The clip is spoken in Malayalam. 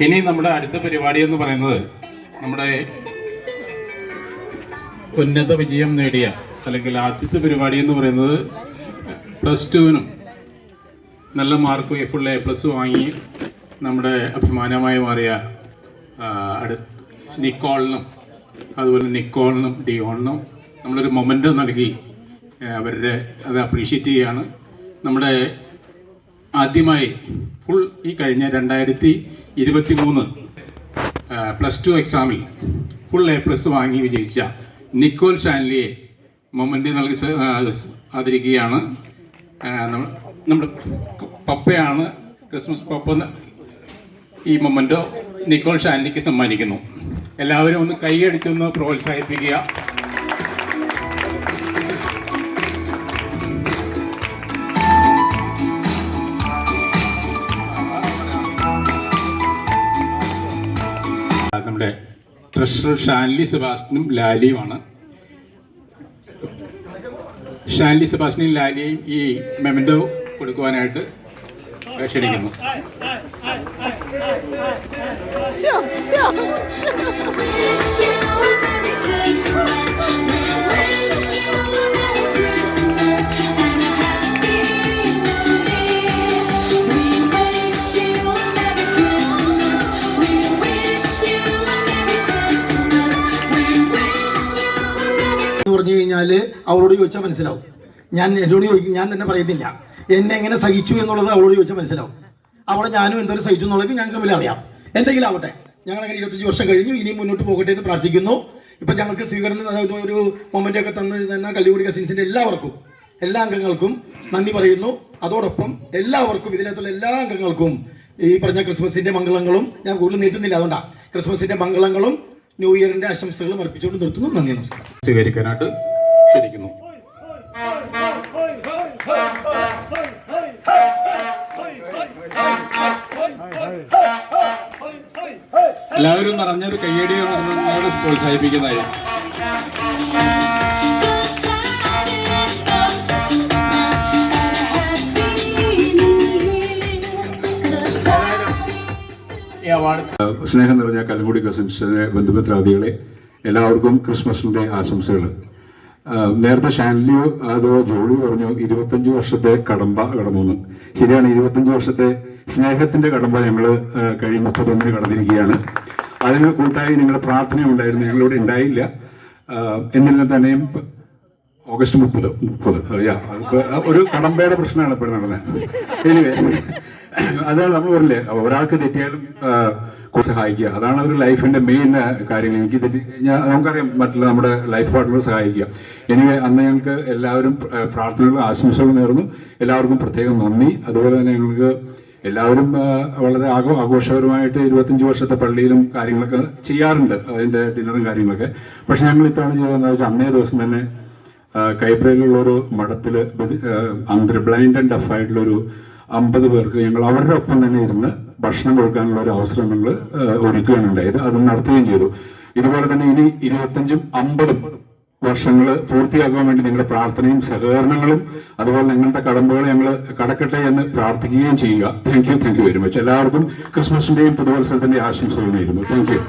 ഇനി നമ്മുടെ അടുത്ത പരിപാടി എന്ന് പറയുന്നത് നമ്മുടെ ഉന്നത വിജയം നേടിയ അല്ലെങ്കിൽ ആദ്യത്തെ പരിപാടി എന്ന് പറയുന്നത് +2 നല്ല മാർക്ക് ഫുൾ A+ വാങ്ങി നമ്മുടെ അഭിമാനമായി മാറിയ നിക്കോളിനും അതുപോലെ നിക്കോളിനും ഡിയോണിനും നമ്മളൊരു മൊമെൻ്റ് നൽകി അവരുടെ അത് അപ്രീഷിയേറ്റ് ചെയ്യുകയാണ്. നമ്മുടെ ആദ്യമായി ഫുൾ ഈ കഴിഞ്ഞ 2023 +2 എക്സാമിൽ ഫുൾ A+ വാങ്ങി വിജയിച്ച നിക്കോൾ ഷാൻലിയെ മൊമെൻ്റ് നൽകി ആദരിക്കുകയാണ്. നമ്മുടെ പപ്പയാണ്, ക്രിസ്മസ് പപ്പ ഈ മൊമെൻ്റോ നിക്കോൾ ഷാൻലിക്ക് സമ്മാനിക്കുന്നു. എല്ലാവരും ഒന്ന് കൈയടിച്ചൊന്ന് പ്രോത്സാഹിപ്പിക്കുക. നമ്മുടെ ട്രഷറർ ഷാൻലി സെബാസ്റ്റ്യനും ലാലിയുമാണ്. ഷാൻലി സെബാസ്റ്റ്യനും ലാലിയും ഈ മെമൻറ്റോ കൊടുക്കുവാനായിട്ട് ക്ഷണിക്കുന്നു. പറഞ്ഞു കഴിഞ്ഞാൽ അവളോട് ചോദിച്ചാൽ മനസ്സിലാവും. എന്നോട് ചോദിക്കും, ഞാൻ തന്നെ പറയുന്നില്ല. എന്നെ എങ്ങനെ സഹിച്ചു എന്നുള്ളത് അവളോട് ചോദിച്ചാൽ മനസ്സിലാവും. അവിടെ ഞാനും എന്തോരം സഹിച്ചു എന്നുള്ളത് ഞങ്ങൾക്ക് തമ്മിൽ അറിയാം. എന്തെങ്കിലും ആവട്ടെ, ഞങ്ങളങ്ങനെ 25 വർഷം കഴിഞ്ഞു, ഇനിയും മുന്നോട്ട് പോകട്ടെ എന്ന് പ്രാർത്ഥിക്കുന്നു. ഇപ്പം ഞങ്ങൾക്ക് സ്വീകരണം ഒരു മൊമെൻ്റൊക്കെ തന്ന കല്ലുകുടി കസിൻസിൻ്റെ എല്ലാവർക്കും, എല്ലാ അംഗങ്ങൾക്കും നന്ദി പറയുന്നു. അതോടൊപ്പം എല്ലാവർക്കും, ഇതിനകത്തുള്ള എല്ലാ അംഗങ്ങൾക്കും ഈ പറഞ്ഞ ക്രിസ്മസിൻ്റെ മംഗളങ്ങളും, ഞാൻ കൂടുതൽ നീട്ടുന്നില്ല, അതുകൊണ്ടാണ് ക്രിസ്മസിൻ്റെ മംഗളങ്ങളും ന്യൂ ഇയറിൻ്റെ ആശംസകളും അർപ്പിച്ചുകൊണ്ട് നിർത്തുന്നു. നന്ദി, നമസ്കാരം. സ്വീകരിക്കാനായിട്ട് ക്ഷണിക്കുന്നു. എല്ലാവരും നിറഞ്ഞൊരു കയ്യടി പ്രോത്സാഹിപ്പിക്കുന്നതായി. സ്നേഹം നിറഞ്ഞ കല്ലുകുടി കസിൻസിന്റെ ബന്ധുമിത്രാദികളെ, എല്ലാവർക്കും ക്രിസ്മസിന്റെ ആശംസകൾ. നേരത്തെ ഷാൻലിയോ അതോ ജോളി പറഞ്ഞു 25 വർഷത്തെ കടമ്പ കടന്നു. ശരിയാണ്, 25 വർഷത്തെ സ്നേഹത്തിന്റെ കടമ്പ ഞങ്ങൾ കഴിഞ്ഞ 31 കടന്നിരിക്കുകയാണ്. അതിന് കൂട്ടായി നിങ്ങളുടെ പ്രാർത്ഥന ഉണ്ടായിരുന്നു, ഞങ്ങളിവിടെ ഉണ്ടായില്ല. എന്നിരുന്നാൽ തന്നെയും ഓഗസ്റ്റ് 30 ഒരു കടമ്പയുടെ പ്രശ്നമാണ് ഇപ്പോൾ നടന്നത്. എനിവേ, അതാണ് നമ്മൾ പറയില്ലേ, ഒരാൾക്ക് തെറ്റിയാലും സഹായിക്കുക, അതാണ് ഒരു ലൈഫിന്റെ മെയിൻ കാര്യങ്ങൾ. എനിക്ക് തെറ്റി നമുക്കറിയാം, മറ്റുള്ള നമ്മുടെ ലൈഫ് പാർട്ട്ണർ സഹായിക്കുക. എനിവേ, അന്ന് ഞങ്ങൾക്ക് എല്ലാവരും പ്രാർത്ഥനകളും ആശംസകളും നേർന്നു. എല്ലാവർക്കും പ്രത്യേകം നന്ദി. അതുപോലെ തന്നെ ഞങ്ങൾക്ക് എല്ലാവരും വളരെ ആഘോഷപരമായിട്ട് 25 വർഷത്തെ പള്ളിയിലും കാര്യങ്ങളൊക്കെ ചെയ്യാറുണ്ട്, അതിൻ്റെ ഡിന്നറും കാര്യങ്ങളൊക്കെ. പക്ഷെ ഞങ്ങൾ ഇത്തവണ ചെയ്തതെന്ന് വെച്ചാൽ അന്നേ ദിവസം തന്നെ കൈപ്രയിലുള്ളൊരു മഠത്തിൽ ബ്ലൈൻഡ് ആൻഡ് ഡഫ് ആയിട്ടുള്ളൊരു 50 പേർക്ക് ഞങ്ങൾ അവരുടെ ഒപ്പം തന്നെ ഇരുന്ന് ഭക്ഷണം കൊടുക്കാനുള്ള ഒരു അവസരം ഞങ്ങൾ ഒരുക്കുകയാണ് ഉണ്ടായത്. അത് നടത്തുകയും ചെയ്തു. ഇതുപോലെ തന്നെ ഇനി 25ഉം 50ഉം വർഷങ്ങൾ പൂർത്തിയാക്കാൻ വേണ്ടി നിങ്ങളുടെ പ്രാർത്ഥനയും സഹകരണങ്ങളും അതുപോലെ നിങ്ങളുടെ കടമ്പകൾ ഞങ്ങൾ കടക്കട്ടെ എന്ന് പ്രാർത്ഥിക്കുകയും ചെയ്യുക. Thank you very much. എല്ലാവർക്കും ക്രിസ്മസിന്റെയും പുതുവത്സരത്തിന്റെയും ആശംസകൾ നേരുന്നു. Thank you.